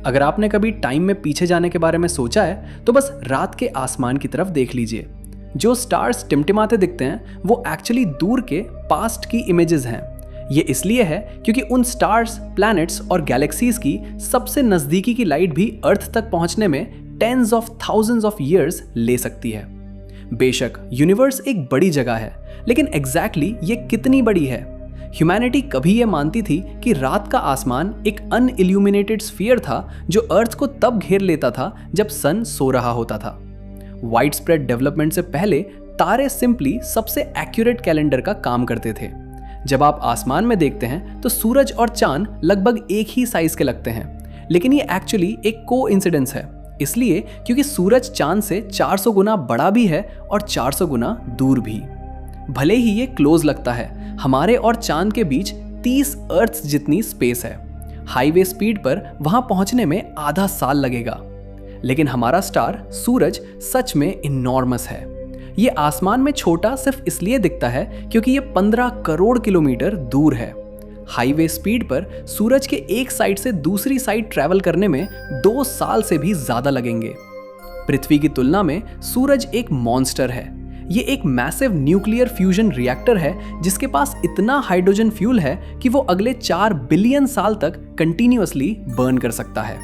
अगर आपने कभी टाइम में पीछे जाने के बारे में सोचा है तो बस रात के आसमान की तरफ देख लीजिए। जो स्टार्स टिमटिमाते दिखते हैं वो एक्चुअली दूर के पास्ट की इमेजेस हैं। ये इसलिए है क्योंकि उन स्टार्स, प्लैनेट्स और गैलेक्सीज की सबसे नज़दीकी की लाइट भी अर्थ तक पहुंचने में tens of thousands of years ले सकती है। बेशक यूनिवर्स एक बड़ी जगह है, लेकिन एग्जैक्टली ये कितनी बड़ी है? ह्यूमैनिटी कभी ये मानती थी कि रात का आसमान एक अनइल्यूमिनेटेड स्फीयर था जो अर्थ को तब घेर लेता था जब सन सो रहा होता था। वाइड स्प्रेड डेवलपमेंट से पहले तारे सिंपली सबसे एक्यूरेट कैलेंडर का काम करते थे। जब आप आसमान में देखते हैं तो सूरज और चांद लगभग एक ही साइज के लगते हैं, लेकिन ये एक्चुअली एक कोइंसिडेंस है। इसलिए क्योंकि सूरज चांद से 400 गुना बड़ा भी है और 400 गुना दूर भी। भले ही ये क्लोज लगता है, हमारे और चांद के बीच 30 अर्थ जितनी स्पेस है। हाईवे स्पीड पर वहां पहुंचने में आधा साल लगेगा। लेकिन हमारा स्टार सूरज सच में इनॉर्मस है। ये आसमान में छोटा सिर्फ इसलिए दिखता है क्योंकि ये 15 करोड़ किलोमीटर दूर है। हाईवे स्पीड पर सूरज के एक साइड से दूसरी साइड ट्रैवल करने में 2 साल से भी ज्यादा लगेंगे। पृथ्वी की तुलना में सूरज एक मॉन्स्टर है। ये एक मैसिव न्यूक्लियर फ्यूजन रिएक्टर है जिसके पास इतना हाइड्रोजन फ्यूल है कि वो अगले 4 बिलियन साल तक कंटिन्यूअसली बर्न कर सकता है।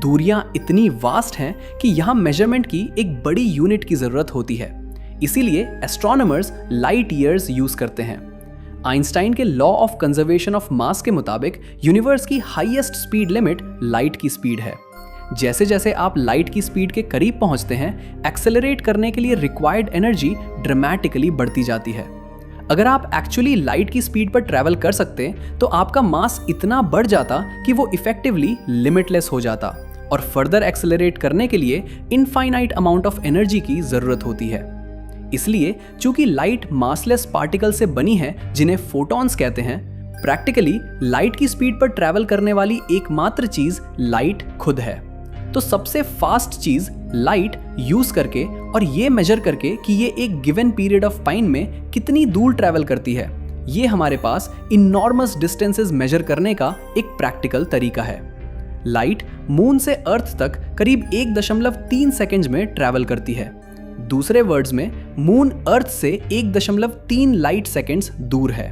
दूरियां इतनी वास्ट हैं कि यहाँ मेजरमेंट की एक बड़ी यूनिट की जरूरत होती है। इसीलिए एस्ट्रोनॉमर्स लाइट ईयर्स यूज करते हैं। आइंस्टाइन के law of conservation of mass के मुताबिक यूनिवर्स की हाईएस्ट स्पीड लिमिट लाइट की स्पीड है। जैसे जैसे आप लाइट की स्पीड के करीब पहुंचते हैं, एक्सेलरेट करने के लिए रिक्वायर्ड एनर्जी ड्रामेटिकली बढ़ती जाती है। अगर आप एक्चुअली लाइट की स्पीड पर ट्रैवल कर सकते तो आपका मास इतना बढ़ जाता कि वो इफेक्टिवली लिमिटलेस हो जाता और फर्दर एक्सेलरेट करने के लिए इनफाइनाइट अमाउंट ऑफ एनर्जी की जरूरत होती है। इसलिए चूंकि लाइट मासलेस पार्टिकल से बनी है जिन्हें फोटॉन्स कहते हैं, प्रैक्टिकली लाइट की स्पीड पर ट्रैवल करने वाली एकमात्र चीज लाइट खुद है। तो सबसे फास्ट चीज लाइट यूज करके और ये मेजर करके कि ये एक गिवन पीरियड ऑफ टाइम में कितनी दूर ट्रैवल करती है, ये हमारे पास इनॉर्मस डिस्टेंसेस मेजर करने का एक प्रैक्टिकल तरीका है। लाइट मून से अर्थ तक करीब 1.3 सेकेंड्स में ट्रैवल करती है। दूसरे वर्ड्स में मून अर्थ से 1.3 लाइट सेकेंड्स दूर है।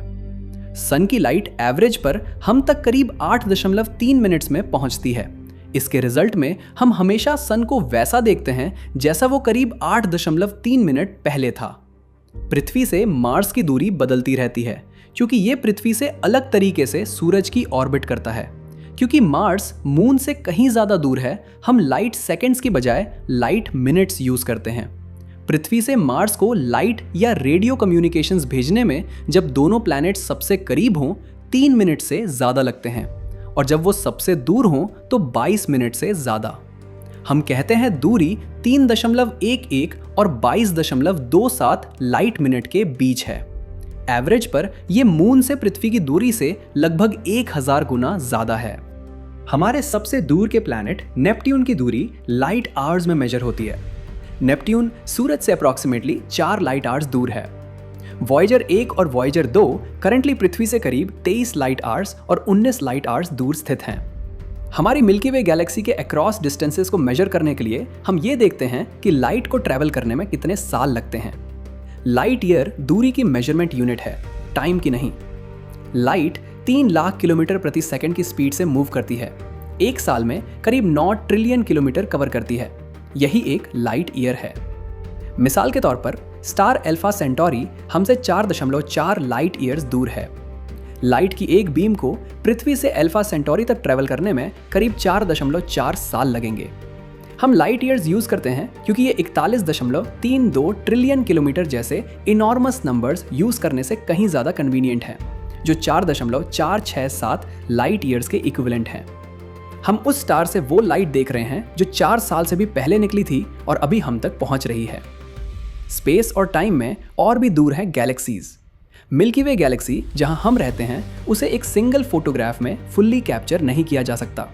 सन की लाइट एवरेज पर हम तक करीब 8.3 मिनट्स में पहुंचती है। इसके रिजल्ट में हम हमेशा सन को वैसा देखते हैं जैसा वो करीब 8.3 मिनट पहले था। पृथ्वी से मार्स की दूरी बदलती रहती है क्योंकि ये पृथ्वी से अलग तरीके से सूरज की ऑर्बिट करता है। क्योंकि मार्स मून से कहीं ज्यादा दूर है, हम लाइट सेकेंड्स की बजाय लाइट मिनट्स यूज करते हैं। पृथ्वी से मार्स को लाइट या रेडियो कम्युनिकेशंस भेजने में जब दोनों प्लैनेट्स सबसे करीब हों 3 मिनट से ज्यादा लगते हैं और जब वो सबसे दूर हों तो 22 मिनट से ज्यादा। हम कहते हैं दूरी 3.11 और 22.27 लाइट मिनट के बीच है। एवरेज पर यह मून से पृथ्वी की दूरी से लगभग 1000 गुना ज्यादा है। हमारे सबसे दूर के प्लैनेट नेपट्यून की दूरी लाइट आवर्स में मेजर होती है। नेपट्यून सूरज से अप्रॉक्सीमेटली 4 लाइट आवर्स दूर है। वॉयेजर 1 और वॉयेजर 2 करंटली पृथ्वी से करीब 23 लाइट आवर्स और 19 लाइट आवर्स दूर स्थित हैं। हमारी मिल्की वे गैलेक्सी के अक्रॉस डिस्टेंसेस को मेजर करने के लिए हम ये देखते हैं कि लाइट को ट्रैवल करने में कितने साल लगते हैं। लाइट ईयर दूरी की मेजरमेंट यूनिट है, टाइम की नहीं। लाइट 3 लाख किलोमीटर प्रति सेकंड की स्पीड से मूव करती है। एक साल में करीब 9 ट्रिलियन किलोमीटर कवर करती है। यही एक लाइट ईयर है। मिसाल के तौर पर स्टार अल्फा सेंटोरी हमसे 4.4 लाइट ईयर्स दूर है। लाइट की एक बीम को पृथ्वी से अल्फा सेंटोरी तक ट्रैवल करने में करीब 4.4 साल लगेंगे। हम लाइट ईयर्स यूज करते हैं क्योंकि ये 41.32 ट्रिलियन किलोमीटर जैसे इनॉर्मस नंबर्स यूज करने से कहीं ज्यादा कन्वीनियंट है, जो 4.467 लाइट ईयर्स के इक्विवेलेंट हैं। हम उस स्टार से वो लाइट देख रहे हैं जो 4 साल से भी पहले निकली थी और अभी हम तक पहुंच रही है। स्पेस और टाइम में और भी दूर हैं गैलेक्सीज। मिल्की वे गैलेक्सी जहां हम रहते हैं उसे एक सिंगल फोटोग्राफ में फुल्ली कैप्चर नहीं किया जा सकता,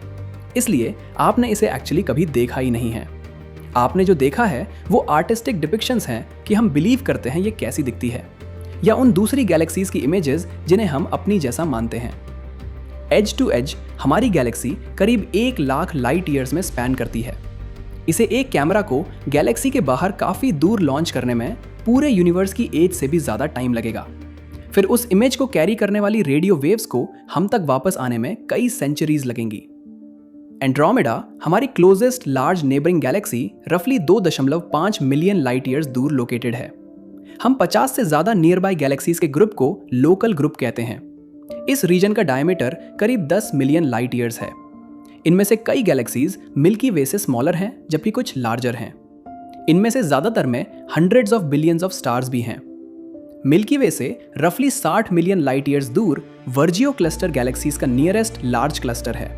इसलिए आपने इसे एक्चुअली कभी देखा ही नहीं है। आपने जो देखा है वो आर्टिस्टिक डिपिक्शंस हैं कि हम बिलीव करते हैं ये कैसी दिखती है, या उन दूसरी गैलेक्सीज की इमेजेस जिन्हें हम अपनी जैसा मानते हैं। एज टू एज हमारी गैलेक्सी करीब 1 लाख लाइट ईयर्स में स्पैन करती है। इसे एक कैमरा को गैलेक्सी के बाहर काफ़ी दूर लॉन्च करने में पूरे यूनिवर्स की एज से भी ज़्यादा टाइम लगेगा। फिर उस इमेज को कैरी करने वाली रेडियो वेव्स को हम तक वापस आने में कई सेंचुरीज लगेंगी। एंड्रोमेडा हमारी क्लोजेस्ट लार्ज नेबरिंग गैलेक्सी रफली 2.5 मिलियन लाइट ईयर्स दूर लोकेटेड है। हम 50 से ज़्यादा नियर बाय गैलेक्सीज के ग्रुप को लोकल ग्रुप कहते हैं। इस रीजन का डायमीटर करीब 10 मिलियन लाइट ईयर्स है। इनमें से कई गैलेक्सीज मिल्की वे से स्मॉलर हैं, जबकि कुछ लार्जर हैं। इनमें से ज़्यादातर में hundreds of billions of stars भी हैं। मिल्की वे से रफली 60 मिलियन लाइट ईयर्स दूर वर्जियो क्लस्टर गैलेक्सीज का नियरेस्ट लार्ज क्लस्टर है।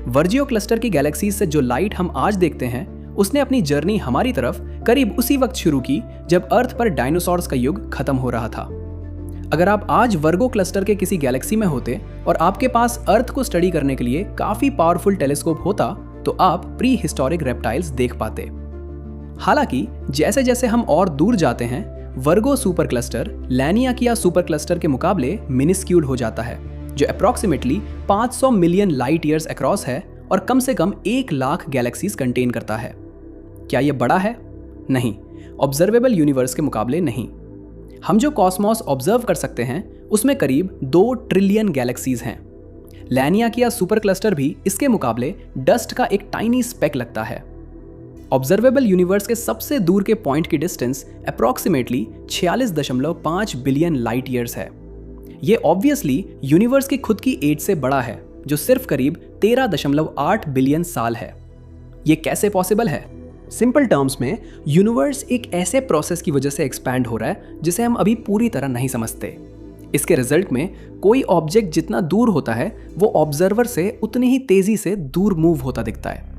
वर्जियो क्लस्टर की गैलेक्सीज से जो लाइट हम आज देखते हैं, उसने अपनी जर्नी हमारी तरफ करीब उसी वक्त शुरू की जब अर्थ पर डायनासोर्स का युग खत्म हो रहा था। अगर आप आज वर्गो क्लस्टर के किसी गैलेक्सी में होते और आपके पास अर्थ को स्टडी करने के लिए काफी पावरफुल टेलीस्कोप होता, तो आप प्री हिस्टोरिक रेप्टाइल्स देख पाते। हालांकि जैसे जैसे हम और दूर जाते हैं, वर्गो सुपर क्लस्टर लैनियाकिया सुपर क्लस्टर के मुकाबले मिनिस्क्यूल हो जाता है, जो approximately 500 million light years across है और कम से कम 1 लाख गैलेक्सीज कंटेन करता है। क्या यह बड़ा है? नहीं, ऑब्जर्वेबल यूनिवर्स के मुकाबले नहीं। हम जो कॉस्मॉस ऑब्जर्व कर सकते हैं उसमें करीब 2 ट्रिलियन गैलेक्सीज हैं। लैनियाकिया सुपर क्लस्टर भी इसके मुकाबले डस्ट का एक टाइनी स्पेक लगता है। ऑब्जर्वेबल यूनिवर्स के सबसे दूर के पॉइंट की distance approximately 46.5 billion light years है। ये ऑब्वियसली यूनिवर्स की खुद की एज से बड़ा है, जो सिर्फ करीब 13.8 बिलियन साल है। ये कैसे पॉसिबल है? सिंपल टर्म्स में, यूनिवर्स एक ऐसे प्रोसेस की वजह से एक्सपैंड हो रहा है जिसे हम अभी पूरी तरह नहीं समझते। इसके रिजल्ट में कोई ऑब्जेक्ट जितना दूर होता है, वो ऑब्जर्वर से उतनी ही तेजी से दूर मूव होता दिखता है।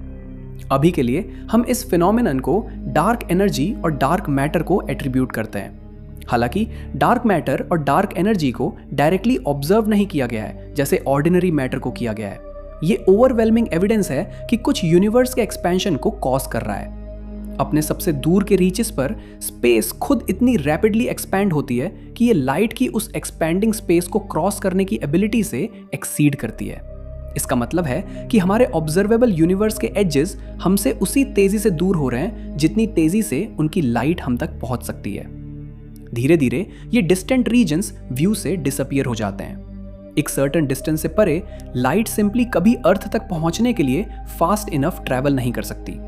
अभी के लिए हम इस फिनोमेनन को डार्क एनर्जी और डार्क मैटर को एट्रीब्यूट करते हैं। हालांकि डार्क मैटर और डार्क एनर्जी को डायरेक्टली ऑब्जर्व नहीं किया गया है जैसे ऑर्डिनरी मैटर को किया गया है। ये ओवरवेलमिंग एविडेंस है कि कुछ यूनिवर्स के एक्सपेंशन को कॉज कर रहा है। अपने सबसे दूर के रीचेस पर स्पेस खुद इतनी रैपिडली एक्सपैंड होती है कि ये लाइट की उस एक्सपैंडिंग स्पेस को क्रॉस करने की एबिलिटी से एक्सीड करती है। इसका मतलब है कि हमारे ऑब्जर्वेबल यूनिवर्स के एजेस हमसे उसी तेजी से दूर हो रहे हैं जितनी तेजी से उनकी लाइट हम तक पहुंच सकती है। धीरे धीरे ये डिस्टेंट रीजन्स व्यू से डिसअपीयर हो जाते हैं। एक सर्टेन डिस्टेंस से परे लाइट सिंपली कभी अर्थ तक पहुंचने के लिए फास्ट इनफ ट्रैवल नहीं कर सकती।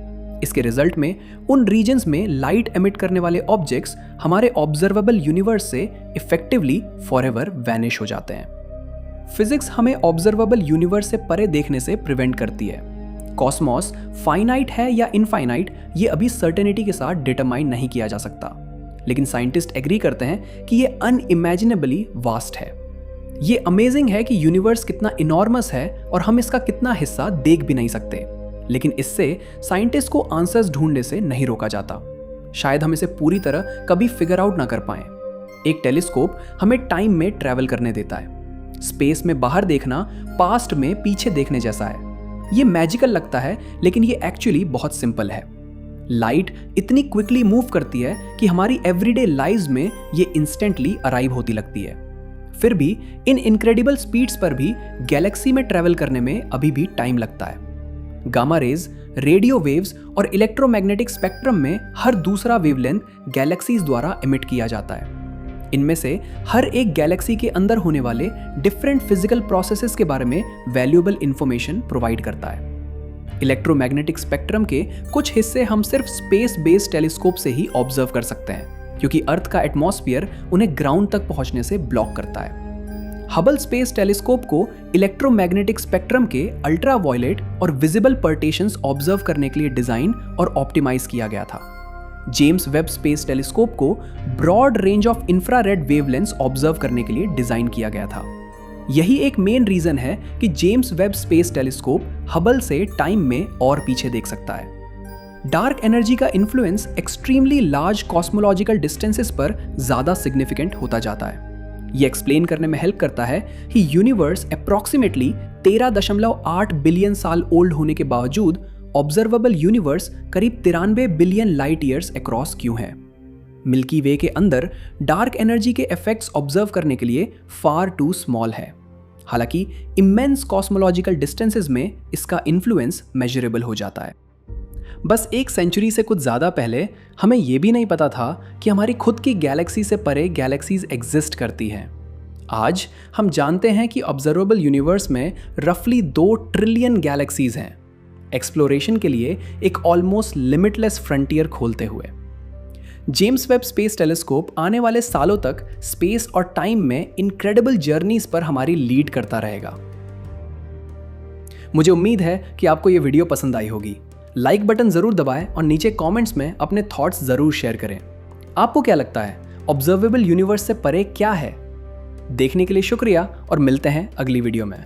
इसके रिजल्ट में उन रीजन्स में लाइट एमिट करने वाले ऑब्जेक्ट्स हमारे ऑब्जर्वेबल यूनिवर्स से इफेक्टिवली फॉरएवर वैनिश हो जाते हैं। फिजिक्स हमें ऑब्जर्वेबल यूनिवर्स से परे देखने से प्रिवेंट करती है। कॉस्मॉस फाइनाइट है या इनफाइनाइट, ये अभी सर्टेनिटी के साथ डिटरमाइन नहीं किया जा सकता, लेकिन साइंटिस्ट एग्री करते हैं कि ये अनइमेजिनेबली वास्ट है। ये अमेजिंग है कि यूनिवर्स कितना इनॉर्मस है और हम इसका कितना हिस्सा देख भी नहीं सकते, लेकिन इससे साइंटिस्ट को आंसर्स ढूंढने से नहीं रोका जाता। शायद हम इसे पूरी तरह कभी फिगर आउट ना कर पाए। एक टेलीस्कोप हमें टाइम में ट्रैवल करने देता है। स्पेस में बाहर देखना पास्ट में पीछे देखने जैसा है। ये मैजिकल लगता है, लेकिन ये एक्चुअली बहुत सिंपल है। लाइट इतनी क्विकली मूव करती है कि हमारी एवरीडे लाइव्स में ये इंस्टेंटली अराइव होती लगती है। फिर भी इन इनक्रेडिबल स्पीड्स पर भी गैलेक्सी में ट्रैवल करने में अभी भी टाइम लगता है। गामा रेज, रेडियो वेव्स और इलेक्ट्रोमैग्नेटिक स्पेक्ट्रम में हर दूसरा वेवलेंथ गैलेक्सीज द्वारा एमिट किया जाता है। इनमें से हर एक गैलेक्सी के अंदर होने वाले डिफरेंट फिजिकल प्रोसेसेस के बारे में वैल्यूएबल इंफॉर्मेशन प्रोवाइड करता है। इलेक्ट्रोमैग्नेटिक स्पेक्ट्रम के कुछ हिस्से हम सिर्फ स्पेस बेस्ड टेलीस्कोप से ही ऑब्जर्व कर सकते हैं, क्योंकि अर्थ का एटमॉस्फेयर उन्हें ग्राउंड तक पहुंचने से ब्लॉक करता है। हबल स्पेस टेलीस्कोप को इलेक्ट्रोमैग्नेटिक स्पेक्ट्रम के अल्ट्रावायलेट और विजिबल पर्टेशंस ऑब्जर्व करने के लिए डिजाइन और ऑप्टिमाइज किया गया था। जेम्स वेब स्पेस टेलीस्कोप को broad range of infrared wavelengths observe करने के लिए डिजाइन किया गया था। यही एक मेन रीजन है कि James Webb space telescope Hubble से टाइम में और पीछे देख सकता है। डार्क एनर्जी का influence extremely large cosmological distances पर ज्यादा सिग्निफिकेंट होता जाता है। ये एक्सप्लेन करने में हेल्प करता है कि यूनिवर्स अप्रॉक्सीमेटली 13.8 बिलियन साल ओल्ड होने के बावजूद ऑब्जर्वेबल यूनिवर्स करीब 93 बिलियन लाइट ईयर्स अक्रॉस क्यों है। मिल्की वे के अंदर डार्क एनर्जी के इफेक्ट्स ऑब्जर्व करने के लिए फार टू स्मॉल है। हालांकि इमेंस कॉस्मोलॉजिकल डिस्टेंसेस में इसका इन्फ्लुएंस मेजरेबल हो जाता है। बस 1 सेंचुरी से कुछ ज़्यादा पहले हमें यह भी नहीं पता था कि हमारी खुद की गैलेक्सी से परे गैलेक्सीज एग्जिस्ट करती हैं। आज हम जानते हैं कि ऑब्जर्वेबल यूनिवर्स में रफली 2 ट्रिलियन गैलेक्सीज हैं, एक्सप्लोरेशन के लिए एक ऑलमोस्ट लिमिटलेस फ्रंटियर खोलते हुए। जेम्स वेब स्पेस टेलीस्कोप आने वाले सालों तक स्पेस और टाइम में इनक्रेडिबल जर्नीज पर हमारी लीड करता रहेगा। मुझे उम्मीद है कि आपको यह वीडियो पसंद आई होगी। लाइक बटन जरूर दबाएं और नीचे कमेंट्स में अपने थॉट्स जरूर शेयर करें। आपको क्या लगता है, ऑब्जर्वेबल यूनिवर्स से परे क्या है? देखने के लिए शुक्रिया और मिलते हैं अगली वीडियो में।